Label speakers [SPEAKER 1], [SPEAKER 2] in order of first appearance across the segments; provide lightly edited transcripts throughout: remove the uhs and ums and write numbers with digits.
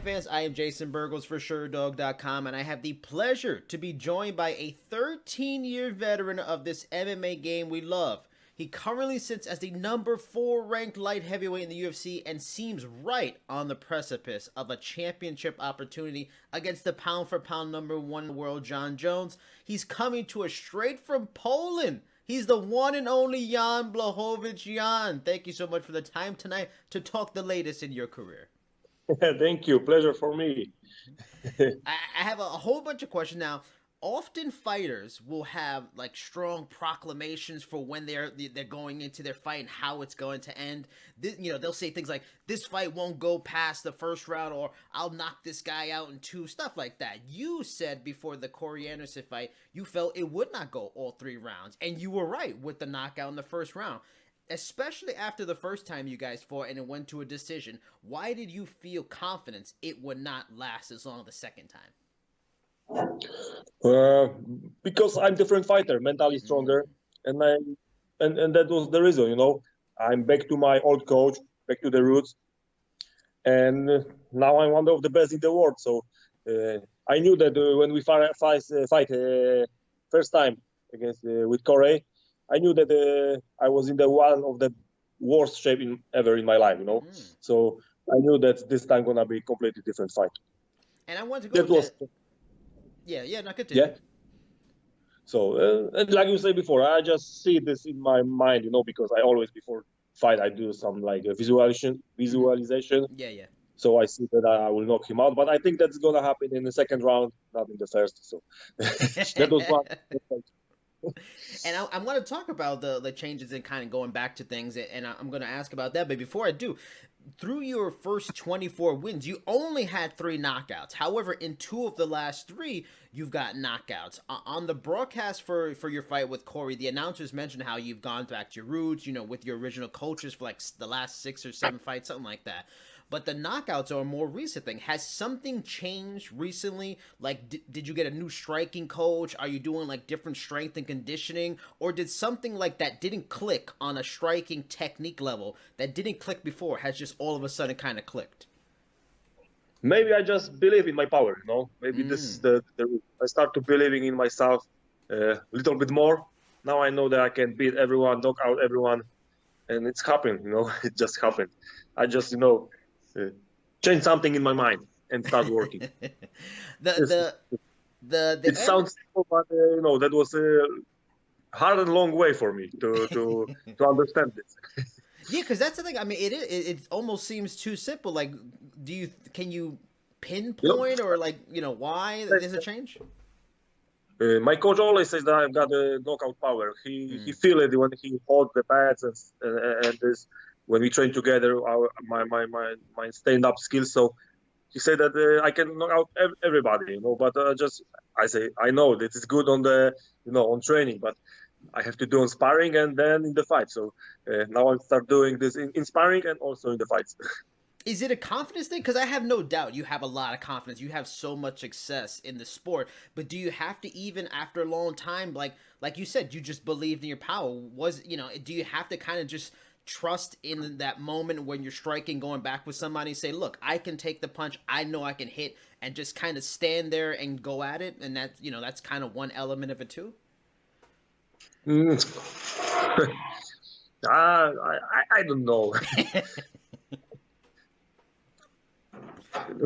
[SPEAKER 1] fans, I am Jason Burgos for Sherdog.com, and I have the pleasure to be joined by a 13-year veteran of this MMA game we love. He currently sits as the number 4 ranked light heavyweight in the UFC and seems right on the precipice of a championship opportunity against the pound-for-pound number 1 in the world, Jon Jones. He's coming to us straight from Poland. He's the one and only Jon Blachowicz. Jon, thank you so much for the time tonight to talk the latest in your career.
[SPEAKER 2] Thank you. Pleasure for me.
[SPEAKER 1] I have a whole bunch of questions now. Often fighters will have like strong proclamations for when they're going into their fight and how it's going to end. This, they'll say things like, "This fight won't go past the first round," or "I'll knock this guy out in 2," stuff like that. You said before the Corey Anderson fight, you felt it would not go all 3 rounds, and you were right with the knockout in the first round. Especially after the first time you guys fought and it went to a decision, why did you feel confidence it would not last as long the second time?
[SPEAKER 2] Because I'm different fighter, mentally stronger, and that was the reason. I'm back to my old coach, back to the roots, and now I'm one of the best in the world. So I knew that when we fight first time against with Corey, I knew that I was in the one of the worst shape ever in my life, So I knew that this time gonna be a completely different fight.
[SPEAKER 1] And I want to go not continue.
[SPEAKER 2] Yeah. So and like you said before, I just see this in my mind, because I always before fight I do some like a visualization.
[SPEAKER 1] Yeah.
[SPEAKER 2] So I see that I will knock him out, but I think that's gonna happen in the second round, not in the first. So that was one.
[SPEAKER 1] And I'm going to talk about the changes and kind of going back to things, and I'm going to ask about that. But before I do, through your first 24 wins, you only had 3 knockouts. However, in 2 of the last 3, you've got knockouts. On the broadcast for your fight with Corey, the announcers mentioned how you've gone back to your roots, with your original coaches for like the last 6 or 7 fights, something like that. But the knockouts are a more recent thing. Has something changed recently? Like, did you get a new striking coach? Are you doing like different strength and conditioning? Or did something like that didn't click on a striking technique level that didn't click before has just all of a sudden kind of clicked?
[SPEAKER 2] Maybe I just believe in my power, Maybe this is the I start to believing in myself a little bit more. Now I know that I can beat everyone, knock out everyone, and it's happened, It just happened. I just, change something in my mind and start working. It sounds simple, but that was a hard and long way for me to understand this.
[SPEAKER 1] Yeah, because that's the thing. I mean, it almost seems too simple. Like, can you pinpoint or like why there's a change?
[SPEAKER 2] My coach always says that I've got a knockout power. He feel it when he holds the pads and this. When we train together, my stand-up skills. So he said that I can knock out everybody, But I say I know this is good on the on training, but I have to do on sparring and then in the fight. So now I start doing this in sparring and also in the fights.
[SPEAKER 1] Is it a confidence thing? Because I have no doubt you have a lot of confidence. You have so much success in the sport. But do you have to, even after a long time, like you said, you just believed in your power? Do you have to kind of just trust in that moment when you're striking, going back with somebody and say, look, I can take the punch, I know I can hit, and just kind of stand there and go at it? And that's, that's kind of one element of it too?
[SPEAKER 2] I don't know.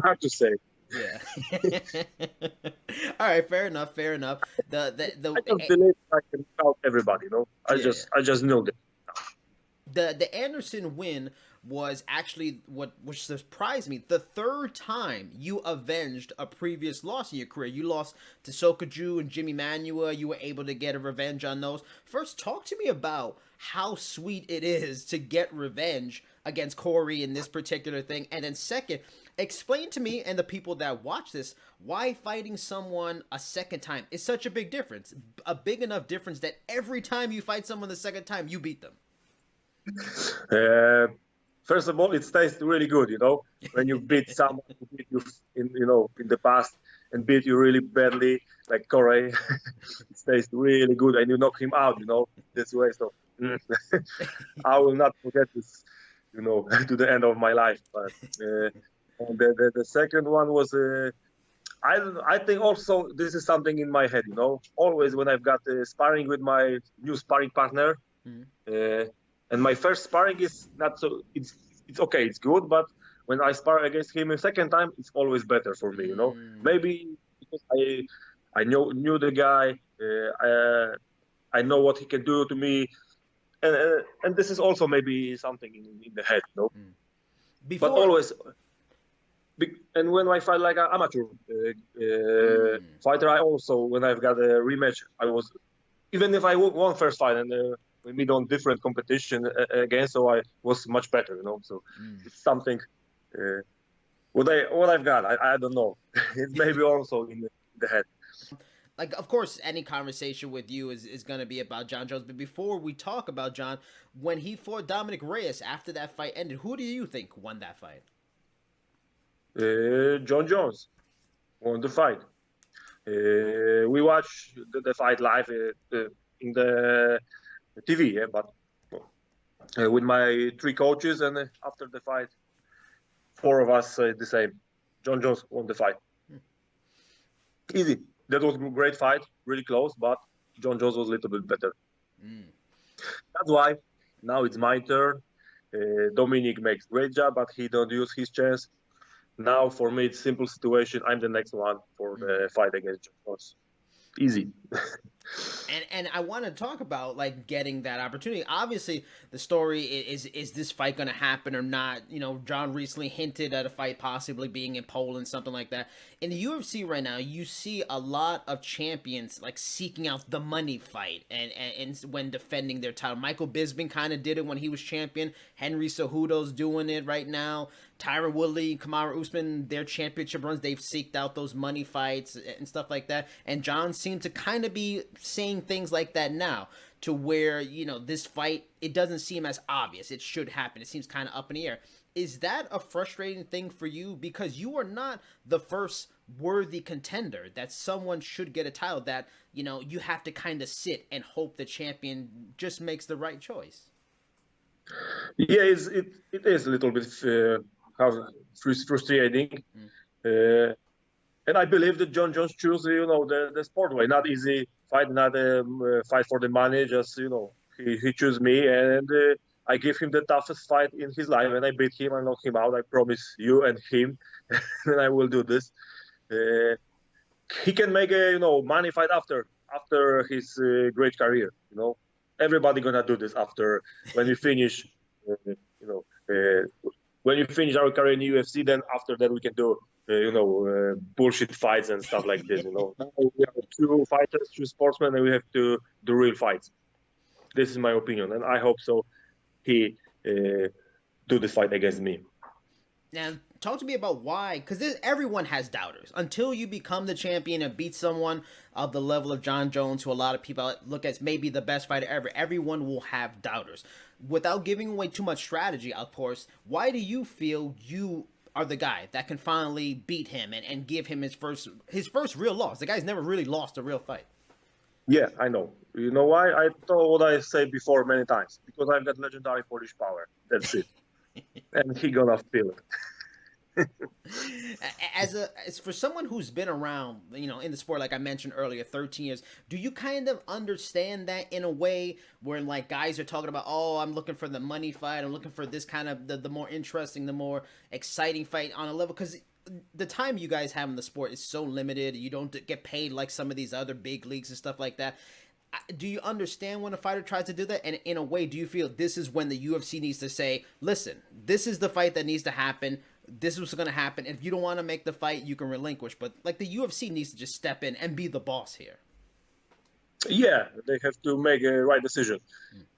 [SPEAKER 2] Hard to say.
[SPEAKER 1] Yeah. All right. Fair enough. I
[SPEAKER 2] just believe I can help everybody. I just know that.
[SPEAKER 1] The Anderson win was actually which surprised me. The 3rd time you avenged a previous loss in your career. You lost to Sokoju and Jimmy Manuwa. You were able to get a revenge on those. First, talk to me about how sweet it is to get revenge against Corey in this particular thing. And then second, explain to me and the people that watch this why fighting someone a second time is such a big difference. A big enough difference that every time you fight someone the second time, you beat them.
[SPEAKER 2] First of all, it tastes really good, when you beat someone who beat you in the past and beat you really badly, like Corey. It tastes really good, and you knock him out, this way. So I will not forget this, to the end of my life. But And the second one was I think also this is something in my head, you know. Always when I've got sparring with my new sparring partner, and my first sparring is not so. It's okay, it's good, but when I spar against him a second time, it's always better for me, you know. Maybe because I knew the guy, I know what he can do to me, and this is also maybe something in the head, you know. But always. And when I fight like an amateur fighter, I also, when I've got a rematch, I was, even if I won first fight and we meet on different competition again, so I was much better, you know. So it's something. What I've got, I don't know. It's maybe also in the head.
[SPEAKER 1] Like, of course, any conversation with you is going to be about Jon Jones. But before we talk about Jon, when he fought Dominic Reyes after that fight ended, who do you think won that fight?
[SPEAKER 2] Jon Jones won the fight. We watched the fight live in the TV, yeah, but with my 3 coaches, and after the fight, 4 of us said the same. Jon Jones won the fight. Easy. That was a great fight, really close, but Jon Jones was a little bit better. That's why now it's my turn. Dominic makes great job, but he don't use his chance. Now for me, it's simple situation. I'm the next one for the fight against Jon Jones. Easy.
[SPEAKER 1] And I want to talk about like getting that opportunity. Obviously, the story is this fight going to happen or not? You know, Jon recently hinted at a fight possibly being in Poland, something like that. In the UFC right now, you see a lot of champions like seeking out the money fight and when defending their title. Michael Bisping kind of did it when he was champion. Henry Cejudo's doing it right now. Tyron Woodley, Kamaru Usman, their championship runs, they've seeked out those money fights and stuff like that. And Jon seemed to kind of be saying things like that now, to where, you know, this fight, it doesn't seem as obvious. It should happen. It seems kind of up in the air. Is that a frustrating thing for you? Because you are not the first worthy contender that someone should get a title that, you know, you have to kind of sit and hope the champion just makes the right choice.
[SPEAKER 2] Yeah, it is a little bit frustrating. And I believe that Jon Jones chose, you know, the sport way. Not easy fight, not fight for the money. Just, you know, he chose me, and I give him the toughest fight in his life, and I beat him. I knock him out. I promise you and him, and I will do this. He can make a, you know, money fight after his great career. You know, everybody gonna do this after when we finish. You know, when you finish our career in UFC, then after that we can do bullshit fights and stuff like this. You know, now we are 2 fighters, 2 sportsmen, and we have to do real fights. This is my opinion, and I hope so. He do this fight against me.
[SPEAKER 1] Now, talk to me about why, because everyone has doubters. Until you become the champion and beat someone of the level of Jon Jones, who a lot of people look at as maybe the best fighter ever, everyone will have doubters. Without giving away too much strategy, of course, why do you feel you are the guy that can finally beat him and give him his first real loss? The guy's never really lost a real fight.
[SPEAKER 2] Yeah, I know. You know why? I told what I said before many times. Because I've got legendary Polish power. That's it. And he gonna feel it.
[SPEAKER 1] As for someone who's been around, you know, in the sport, like I mentioned earlier, 13 years, do you kind of understand that in a way where like guys are talking about, oh, I'm looking for the money fight, I'm looking for this kind of the more interesting, the more exciting fight on a level? Because the time you guys have in the sport is so limited. You don't get paid like some of these other big leagues and stuff like that. Do you understand when a fighter tries to do that? And in a way, do you feel this is when the UFC needs to say, listen, this is the fight that needs to happen. This is what's going to happen. If you don't want to make the fight, you can relinquish. But like the UFC needs to just step in and be the boss here.
[SPEAKER 2] Yeah, they have to make a right decision.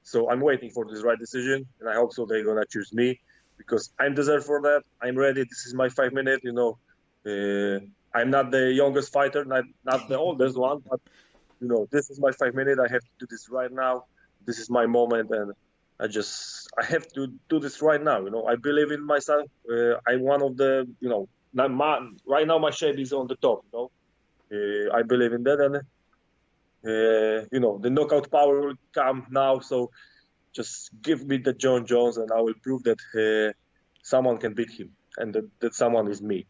[SPEAKER 2] So I'm waiting for this right decision, and I hope so they're gonna choose me because I'm deserved for that. I'm ready. This is my 5 minutes. You know, I'm not the youngest fighter, not the oldest one, but you know, this is my 5 minutes. I have to do this right now. This is my moment, and I have to do this right now. You know, I believe in myself. I'm one of the, you know, right now my shape is on the top. You know, I believe in that, and you know, the knockout power will come now. So just give me the Jon Jones, and I will prove that someone can beat him. and that someone is me.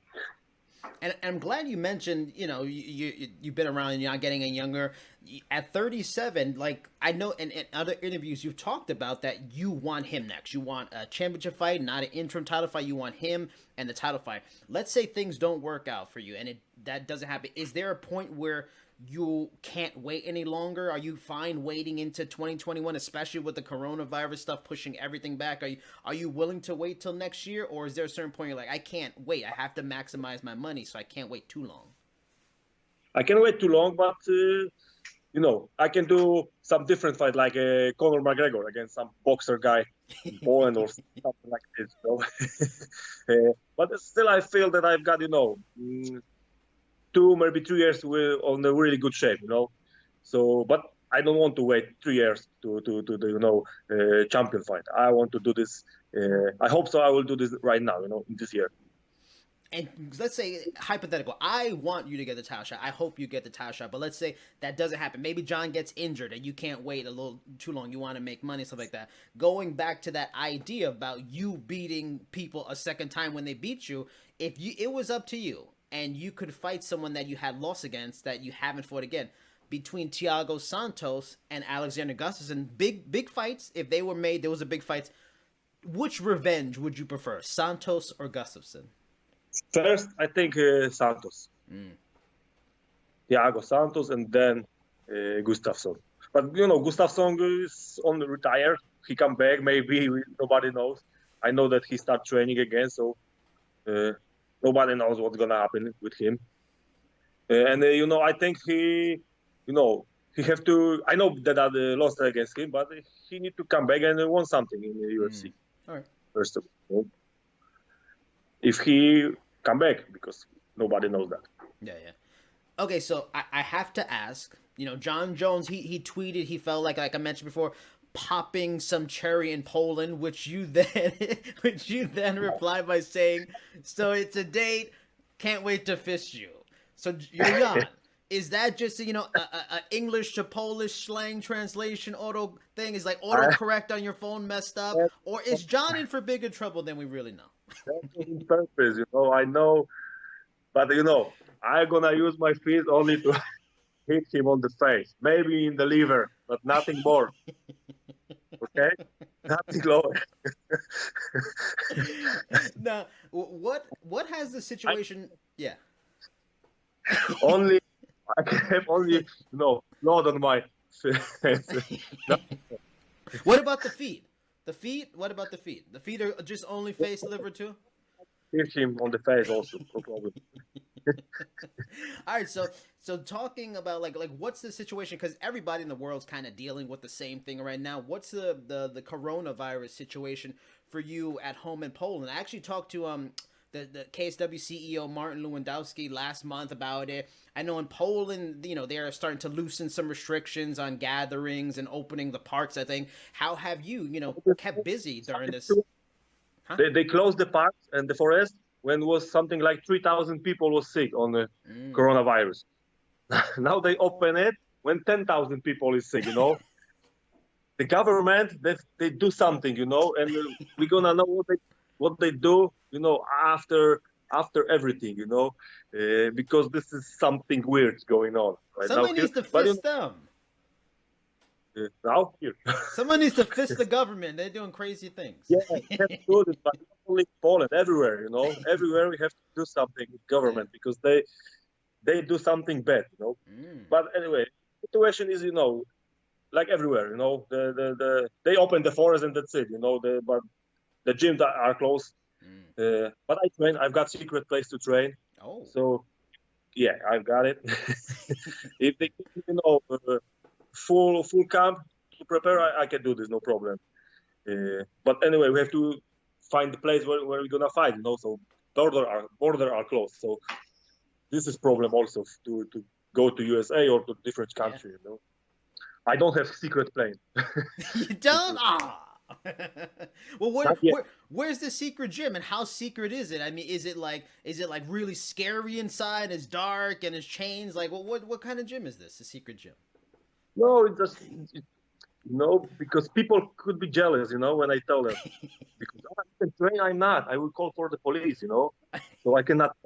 [SPEAKER 1] And I'm glad you mentioned, you've been around and you're not getting any younger. At 37, like I know in other interviews you've talked about that you want him next. You want a championship fight, not an interim title fight. You want him and the title fight. Let's say things don't work out for you and that doesn't happen. Is there a point where you can't wait any longer? Are you fine waiting into 2021, especially with the coronavirus stuff pushing everything back? Are you willing to wait till next year, or is there a certain point you're like, I can't wait, I have to maximize my money, so I can't wait too long?
[SPEAKER 2] I can wait too long, but I can do some different fight, like Conor McGregor against some boxer guy in Poland or something like this. But still, I feel that I've got 2, maybe 3 years on a really good shape. So, but I don't want to wait 3 years to the champion fight. I want to do this. I hope so. I will do this right now. In this year.
[SPEAKER 1] And let's say, hypothetical, I want you to get the title shot. I hope you get the title shot. But let's say that doesn't happen. Maybe Jon gets injured and you can't wait a little too long. You want to make money, stuff like that. Going back to that idea about you beating people a second time when they beat you, it was up to you and you could fight someone that you had lost against that you haven't fought again. Between Thiago Santos and Alexander Gustafsson, big fights. If they were made, there was a big fight. Which revenge would you prefer, Santos or Gustafsson?
[SPEAKER 2] First, I think Santos. Thiago Santos, and then Gustafsson. But Gustafsson is on the retire. He come back, maybe nobody knows. I know that he start training again, so nobody knows what's gonna happen with him. And I think he have to. I know that I lost against him, but he need to come back and won something in the UFC.
[SPEAKER 1] All right.
[SPEAKER 2] First of all, if he come back, because nobody knows that.
[SPEAKER 1] Yeah. Okay, so I have to ask. Jon Jones, he tweeted he felt like I mentioned before, popping some cherry in Poland, which you then replied by saying, "So it's a date. Can't wait to fist you." So you're young. Is that just a English to Polish slang translation auto thing? Is like autocorrect on your phone messed up, or is Jon in for bigger trouble than we really know?
[SPEAKER 2] That's on purpose, I know, but I'm gonna use my feet only to hit him on the face, maybe in the liver, but nothing more. Okay, nothing lower.
[SPEAKER 1] Now, what has the situation? Yeah.
[SPEAKER 2] Only I can have only blood on my face.
[SPEAKER 1] What about the feet? The feet? What about the feet? The feet are just only face, liver too?
[SPEAKER 2] Hit him on the face also, no problem.
[SPEAKER 1] All right, so talking about like what's the situation? Because everybody in the world's kind of dealing with the same thing right now. What's the coronavirus situation for you at home in Poland? I actually talked to the KSW CEO Martin Lewandowski last month about it. I know in Poland, they're starting to loosen some restrictions on gatherings and opening the parks, I think. How have you, kept busy during this?
[SPEAKER 2] Huh? They closed the parks and the forest when was something like 3,000 people was sick on the coronavirus. Now they open it when 10,000 people is sick, The government, they do something, and we're gonna know what they do, after everything, because this is something weird going on right
[SPEAKER 1] Somebody
[SPEAKER 2] now.
[SPEAKER 1] Needs to fist them.
[SPEAKER 2] Now here.
[SPEAKER 1] Someone needs to fist the government. They're doing crazy things.
[SPEAKER 2] Yeah, we have to do this, but not only Poland, everywhere, everywhere we have to do something with government because they do something bad, But anyway, the situation is, like everywhere, they open the forest and that's it, but the gyms are closed. But I train. I've got secret place to train.
[SPEAKER 1] Oh.
[SPEAKER 2] So, yeah, I've got it. If they full camp to prepare, I can do this, no problem. But anyway, we have to find the place where we're gonna fight, So border are closed. So this is problem also to go to USA or to different country, I don't have secret plane.
[SPEAKER 1] You don't? Well, where's the secret gym and how secret is it? I mean, is it like really scary inside? It's dark and it's chains. Like, what kind of gym is this? A secret gym?
[SPEAKER 2] No, because people could be jealous, when I tell them. Because I can train, I'm not. I will call for the police, So I cannot.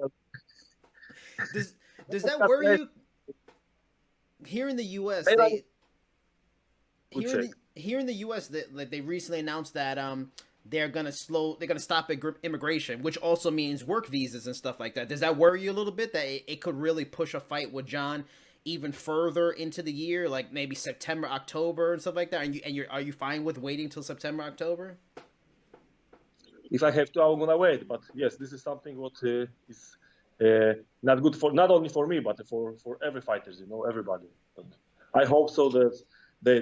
[SPEAKER 1] Does that worry you? Here in the U.S., here in the U.S. that like they recently announced that they're gonna stop immigration, which also means work visas and stuff like that. Does that worry you a little bit that it could really push a fight with Jon even further into the year, like maybe September, October, and stuff like that? Are you fine with waiting till September, October?
[SPEAKER 2] If I have to, I'm gonna wait. But yes, this is something what is not good for not only for me, but for every fighters, everybody. But I hope so that they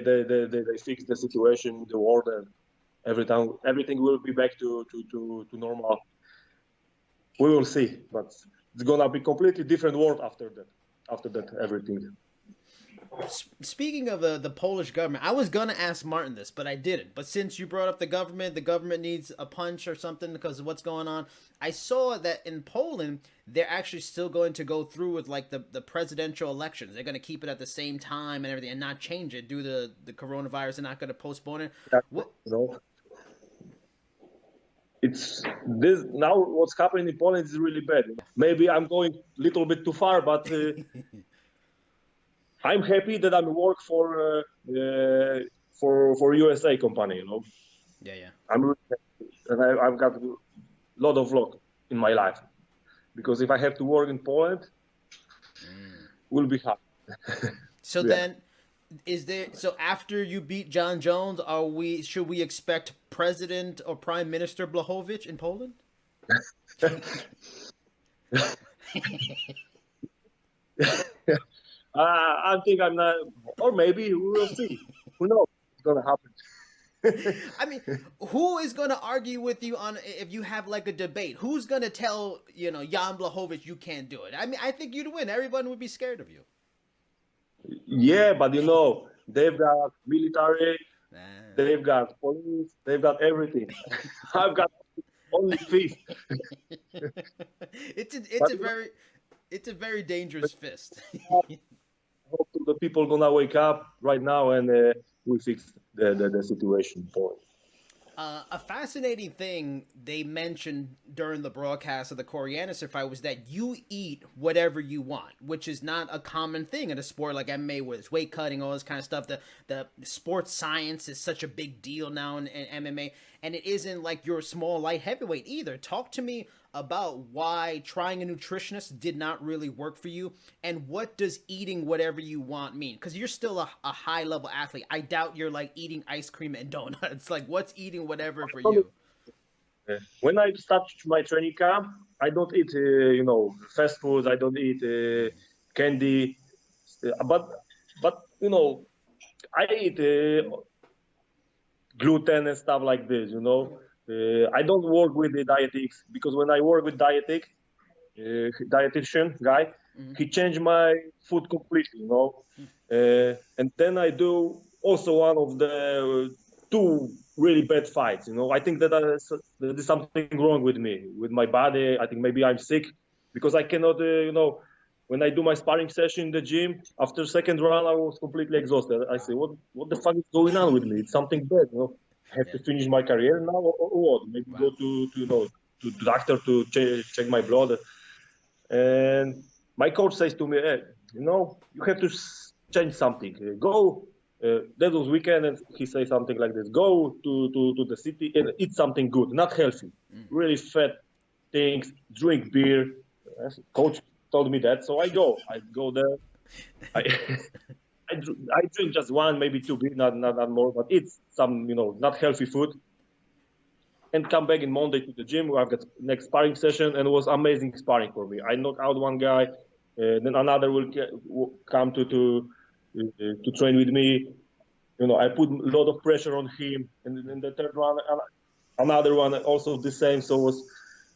[SPEAKER 2] fix the situation, the world, and everything will be back to normal. We will see, but it's gonna be completely different world after that. After that, everything.
[SPEAKER 1] Speaking of the Polish government, I was gonna ask Martin this, but I didn't. But since you brought up the government needs a punch or something because of what's going on. I saw that in Poland, they're actually still going to go through with like the presidential elections. They're going to keep it at the same time and everything, and not change it due to the coronavirus. They're not going to postpone it. What?
[SPEAKER 2] It's this now. What's happening in Poland is really bad. Maybe I'm going a little bit too far, but. I'm happy that I'm work for USA company,
[SPEAKER 1] Yeah.
[SPEAKER 2] I'm really happy. And I've got a lot of luck in my life, because if I have to work in Poland, will be hard.
[SPEAKER 1] So then, so after you beat Jon Jones, should we expect President or Prime Minister Blachowicz in Poland?
[SPEAKER 2] I think I'm not, or maybe we will see. Who knows what's gonna happen?
[SPEAKER 1] I mean, who is gonna argue with you on if you have like a debate? Who's gonna tell Jan Blachowicz you can't do it? I mean, I think you'd win. Everyone would be scared of you.
[SPEAKER 2] Yeah, but they've got military, they've got police, they've got everything. I've got only fist.
[SPEAKER 1] It's a very dangerous fist.
[SPEAKER 2] Hope the people gonna wake up right now and we fix the situation for it.
[SPEAKER 1] A fascinating thing they mentioned during the broadcast of the Koreanistan fight was that you eat whatever you want, which is not a common thing in a sport like MMA, where it's weight cutting, all this kind of stuff. The sports science is such a big deal now in MMA, and it isn't like you're a small light heavyweight either. Talk to me about why trying a nutritionist did not really work for you, and what does eating whatever you want mean? Because you're still a high level athlete. I doubt you're like eating ice cream and donuts. Like, what's eating whatever for you?
[SPEAKER 2] When I start my training camp, I don't eat fast foods. I don't eat candy, but I eat gluten and stuff like this. I don't work with the dietetics, because when I work with dietitian guy, he changed my food completely, and then I do also one of the two really bad fights. I think that there's something wrong with me, with my body. I think maybe I'm sick, because I cannot, when I do my sparring session in the gym, after second round, I was completely exhausted. I say, what the fuck is going on with me? It's something bad, I have to finish my career now, or what? Maybe go to doctor to check my blood. And my coach says to me, hey, you have to change something. Go. That was weekend, and he says something like this: go to the city and eat something good, not healthy, really fat things. Drink beer. Coach told me that, so I go there. I drink just one, maybe two beer, not more, but eat some, not healthy food. And come back in Monday to the gym, where I've got next sparring session, and it was amazing sparring for me. I knock out one guy, then another will come to train with me. I put a lot of pressure on him, and in the third round, another one also the same.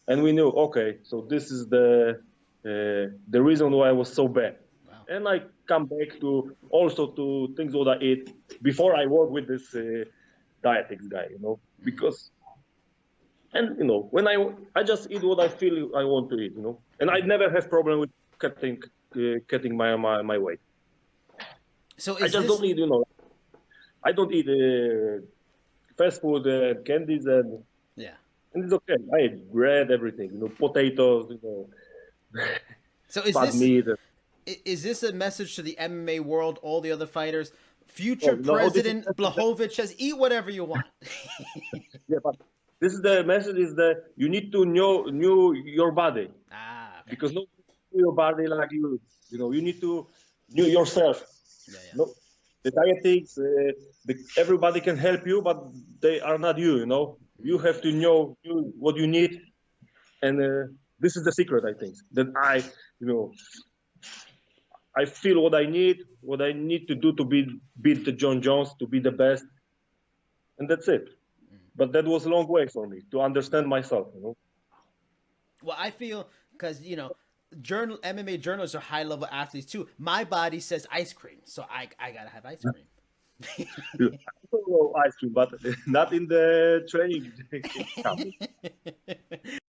[SPEAKER 2] And we knew, okay, so this is the reason why I was so bad. Wow. And I come back to things what I eat before I work with this dietetics guy, because. And when I just eat what I feel I want to eat, and I never have problem with cutting my weight.
[SPEAKER 1] So
[SPEAKER 2] I just don't eat, I don't eat fast food and candies, and
[SPEAKER 1] Yeah.
[SPEAKER 2] it's okay. I eat bread, everything, potatoes,
[SPEAKER 1] So
[SPEAKER 2] bad meat.
[SPEAKER 1] is this a message to the MMA world, all the other fighters?
[SPEAKER 2] Oh,
[SPEAKER 1] Future
[SPEAKER 2] no, this is
[SPEAKER 1] President Blachowicz says, "Eat whatever you want."
[SPEAKER 2] yeah, but this is the message is that you need to know your body,
[SPEAKER 1] Okay.
[SPEAKER 2] because nobody knows your body like you. You need to know yourself.
[SPEAKER 1] Yeah, yeah.
[SPEAKER 2] No, the dietetics, everybody can help you, but they are not you. You have to know what you need, and this is the secret. I think that you know, I feel what I need to do to beat the Jon Jones, to be the best, and that's it. But that was a long way for me to understand myself.
[SPEAKER 1] Well, I feel because MMA journalists are high level athletes too. My body says ice cream, so I gotta have ice cream.
[SPEAKER 2] I don't know ice cream, but not in the training camp.